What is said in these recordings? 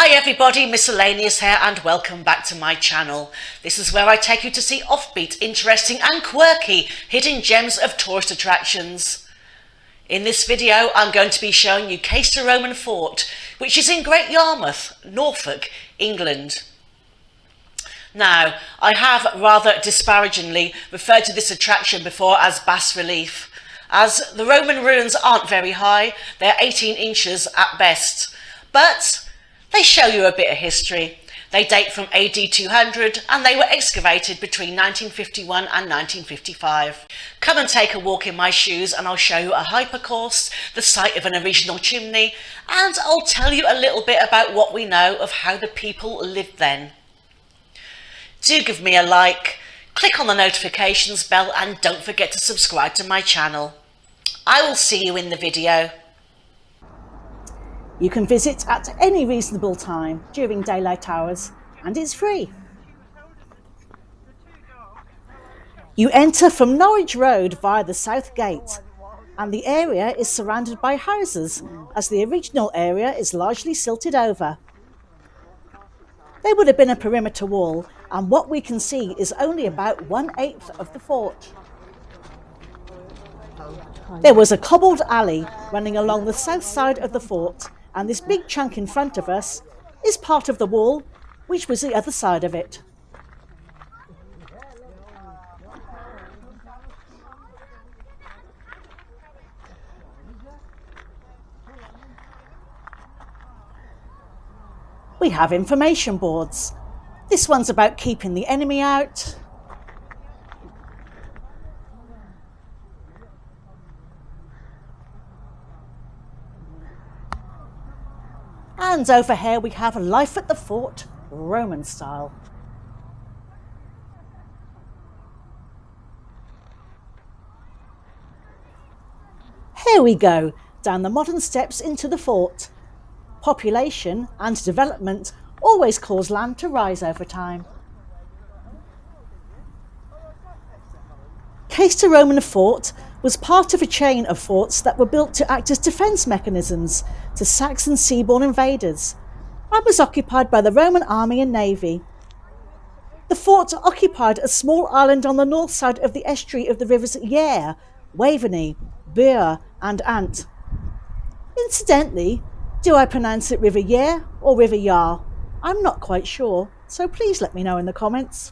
Hi everybody, Miscellaneous here and welcome back to my channel. This is where I take you to see offbeat, interesting and quirky hidden gems of tourist attractions. In this video I'm going to be showing you Caister Roman Fort, which is in Great Yarmouth, Norfolk, England. Now, I have rather disparagingly referred to this attraction before as bas-relief, as the Roman ruins aren't very high, they're 18 inches at best, but they show you a bit of history. They date from AD 200 and they were excavated between 1951 and 1955. Come and take a walk in my shoes and I'll show you a hypercourse, the site of an original chimney, and I'll tell you a little bit about what we know of how the people lived then. Do give me a like, click on the notifications bell and don't forget to subscribe to my channel. I will see you in the video. You can visit at any reasonable time during daylight hours and it's free. You enter from Norwich Road via the South Gate and the area is surrounded by houses as the original area is largely silted over. There would have been a perimeter wall and what we can see is only about 1/8 of the fort. There was a cobbled alley running along the south side of the fort and this big chunk in front of us is part of the wall, which was the other side of it. We have information boards. This one's about keeping the enemy out. And over here we have Life at the Fort, Roman style. Here we go, down the modern steps into the fort. Population and development always cause land to rise over time. Caister Roman Fort was part of a chain of forts that were built to act as defence mechanisms to Saxon seaborne invaders and was occupied by the Roman army and navy. The fort occupied a small island on the north side of the estuary of the rivers Yare, Waveney, Bure and Ant. Incidentally, do I pronounce it River Yare or River Yare? I'm not quite sure, so please let me know in the comments.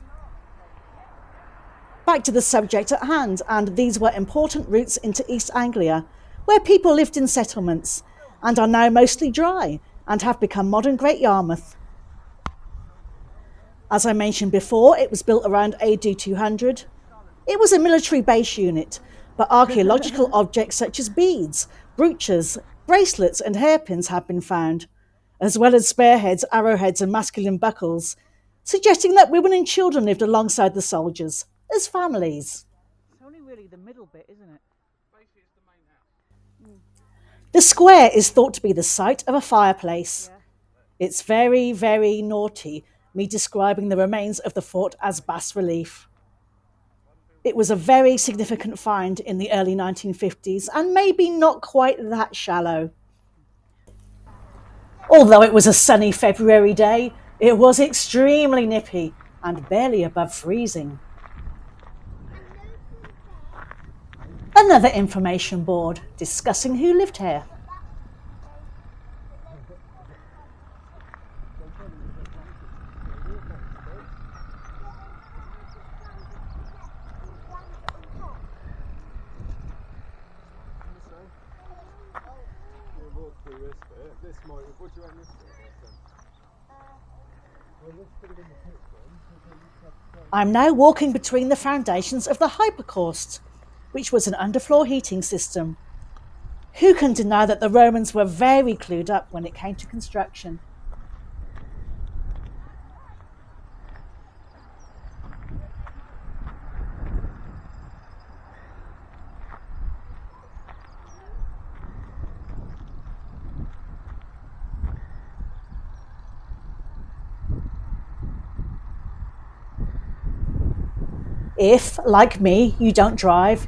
Back to the subject at hand, and these were important routes into East Anglia, where people lived in settlements and are now mostly dry and have become modern Great Yarmouth. As I mentioned before, it was built around AD 200. It was a military base unit, but archaeological objects such as beads, brooches, bracelets and hairpins have been found, as well as spearheads, arrowheads and masculine buckles, suggesting that women and children lived alongside the soldiers as families. It's only really the middle bit, isn't it? Basically it's the main house. The square is thought to be the site of a fireplace. Yeah. It's very, very naughty, me describing the remains of the fort as bas-relief. It was a very significant find in the early 1950s and maybe not quite that shallow. Although it was a sunny February day, it was extremely nippy and barely above freezing. Another information board discussing who lived here. I'm now walking between the foundations of the hypercourse, which was an underfloor heating system. Who can deny that the Romans were very clued up when it came to construction? If, like me, you don't drive,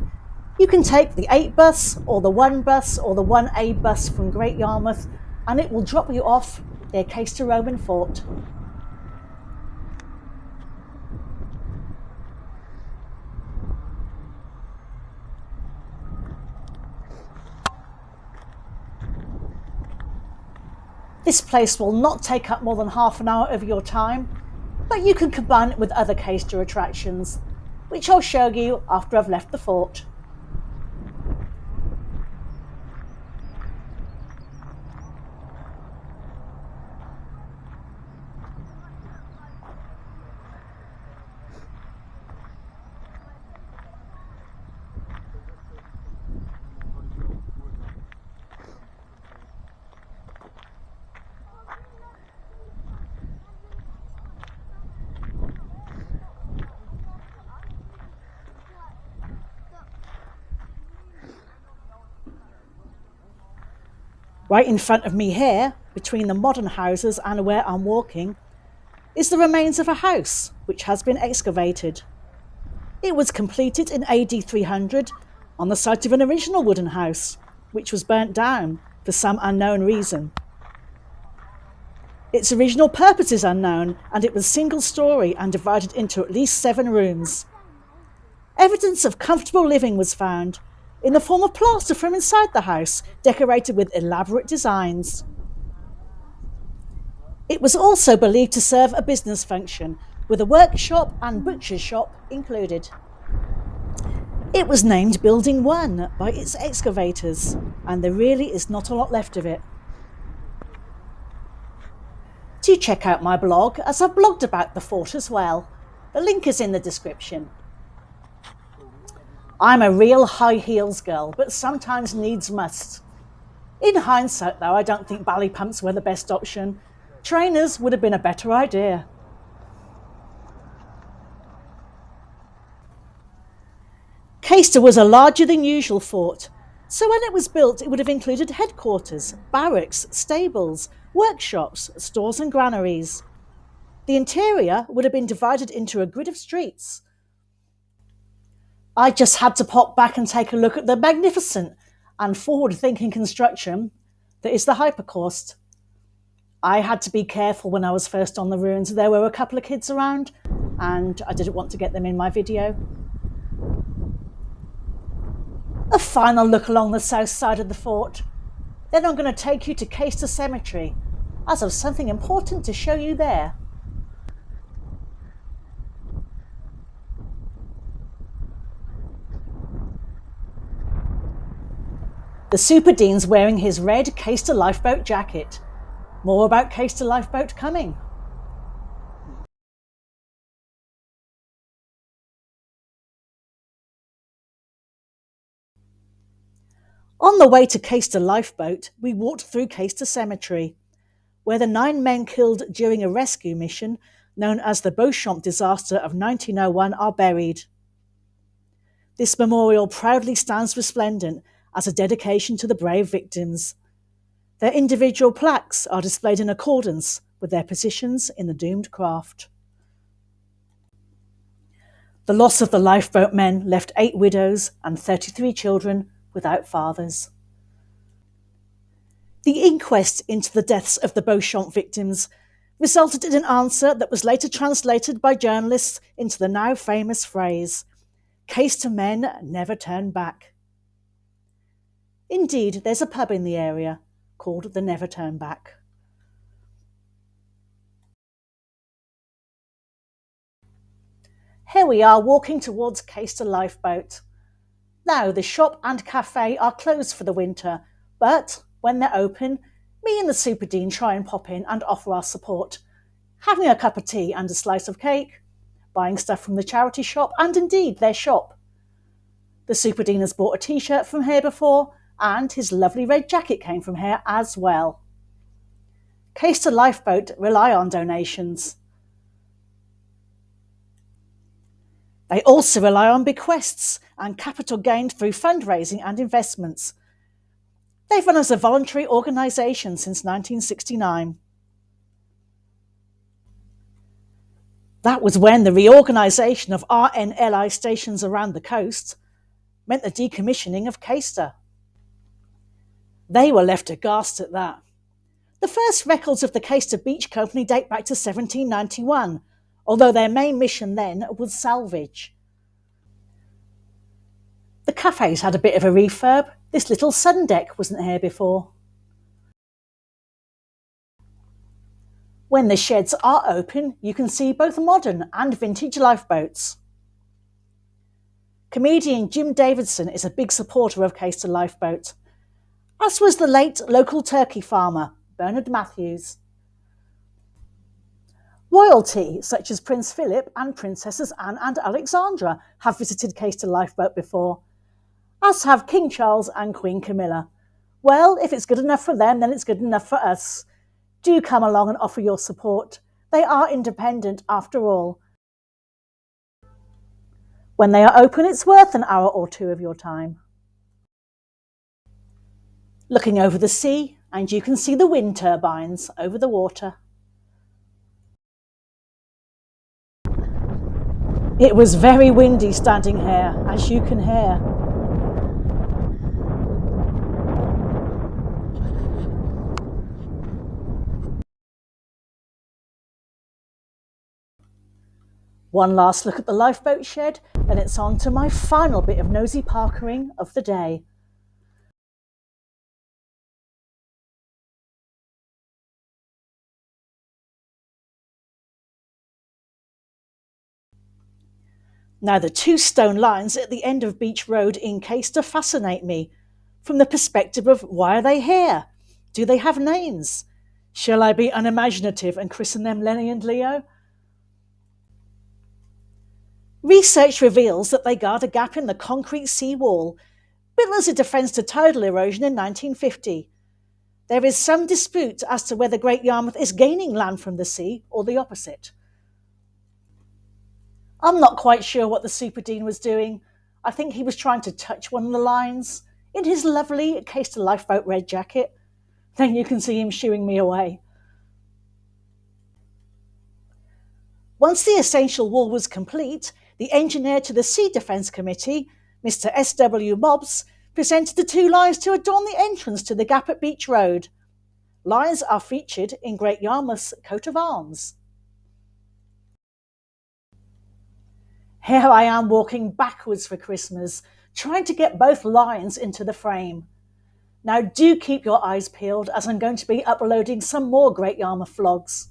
You can take the 8 bus or the 1 bus or the 1A bus from Great Yarmouth and it will drop you off near Caister Roman Fort. This place will not take up more than half an hour of your time, but you can combine it with other Caister attractions, which I'll show you after I've left the fort. Right in front of me here, between the modern houses and where I'm walking, is the remains of a house which has been excavated. It was completed in AD 300 on the site of an original wooden house, which was burnt down for some unknown reason. Its original purpose is unknown, and it was single story and divided into at least 7 rooms. Evidence of comfortable living was found in the form of plaster from inside the house, decorated with elaborate designs. It was also believed to serve a business function, with a workshop and butcher's shop included. It was named Building 1 by its excavators, and there really is not a lot left of it. Do check out my blog, as I've blogged about the fort as well. The link is in the description. I'm a real high heels girl, but sometimes needs must. In hindsight though, I don't think ballet pumps were the best option. Trainers would have been a better idea. Caister was a larger than usual fort, so when it was built it would have included headquarters, barracks, stables, workshops, stores and granaries. The interior would have been divided into a grid of streets. I just had to pop back and take a look at the magnificent and forward-thinking construction that is the hypercaust. I had to be careful when I was first on the ruins. There were a couple of kids around and I didn't want to get them in my video. A final look along the south side of the fort. Then I'm going to take you to Caister Cemetery, as I've something important to show you there. The Super Dean's wearing his red Caister Lifeboat jacket. More about Caister Lifeboat coming. On the way to Caister Lifeboat, we walked through Caister Cemetery, where the 9 men killed during a rescue mission known as the Beauchamp disaster of 1901 are buried. This memorial proudly stands resplendent as a dedication to the brave victims. Their individual plaques are displayed in accordance with their positions in the doomed craft. The loss of the lifeboat men left 8 widows and 33 children without fathers. The inquest into the deaths of the Beauchamp victims resulted in an answer that was later translated by journalists into the now famous phrase, "Caister men never turn back." Indeed, there's a pub in the area called the Never Turn Back. Here we are walking towards Caister Lifeboat. Now, the shop and cafe are closed for the winter, but when they're open, me and the Super Dean try and pop in and offer our support, having a cup of tea and a slice of cake, buying stuff from the charity shop and indeed their shop. The Super Dean has bought a t-shirt from here before, and his lovely red jacket came from here as well. Caister Lifeboat rely on donations. They also rely on bequests and capital gained through fundraising and investments. They've run as a voluntary organisation since 1969. That was when the reorganisation of RNLI stations around the coast meant the decommissioning of Caister. They were left aghast at that. The first records of the Caister Beach Company date back to 1791, although their main mission then was salvage. The cafes had a bit of a refurb. This little sun deck wasn't here before. When the sheds are open, you can see both modern and vintage lifeboats. Comedian Jim Davidson is a big supporter of Caister Lifeboat, as was the late local turkey farmer, Bernard Matthews. Royalty, such as Prince Philip and Princesses Anne and Alexandra, have visited Caister Lifeboat before, as have King Charles and Queen Camilla. Well, if it's good enough for them, then it's good enough for us. Do come along and offer your support. They are independent after all. When they are open, it's worth an hour or two of your time. Looking over the sea, and you can see the wind turbines over the water. It was very windy standing here, as you can hear. One last look at the lifeboat shed, then it's on to my final bit of nosy parkering of the day. Now, the two stone lions at the end of Beach Road in Caister fascinate me, from the perspective of why are they here? Do they have names? Shall I be unimaginative and christen them Lenny and Leo? Research reveals that they guard a gap in the concrete sea wall, built as a defence to tidal erosion in 1950. There is some dispute as to whether Great Yarmouth is gaining land from the sea or the opposite. I'm not quite sure what the Super Dean was doing. I think he was trying to touch one of the lines in his lovely Caister Lifeboat red jacket. Then you can see him shooing me away. Once the essential wall was complete, the engineer to the Sea Defence Committee, Mr. S.W. Mobbs, presented the two lions to adorn the entrance to the gap at Beach Road. Lions are featured in Great Yarmouth's coat of arms. Here I am walking backwards for Christmas, trying to get both lions into the frame. Now do keep your eyes peeled, as I'm going to be uploading some more Great Yarmouth vlogs.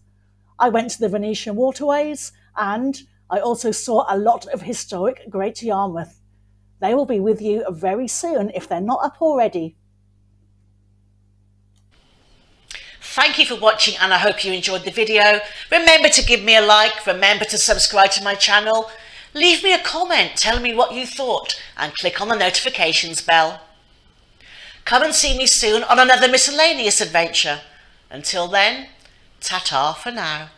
I went to the Venetian waterways, and I also saw a lot of historic Great Yarmouth. They will be with you very soon if they're not up already. Thank you for watching, and I hope you enjoyed the video. Remember to give me a like, remember to subscribe to my channel, leave me a comment telling me what you thought, and click on the notifications bell. Come and see me soon on another miscellaneous adventure. Until then, ta-ta for now.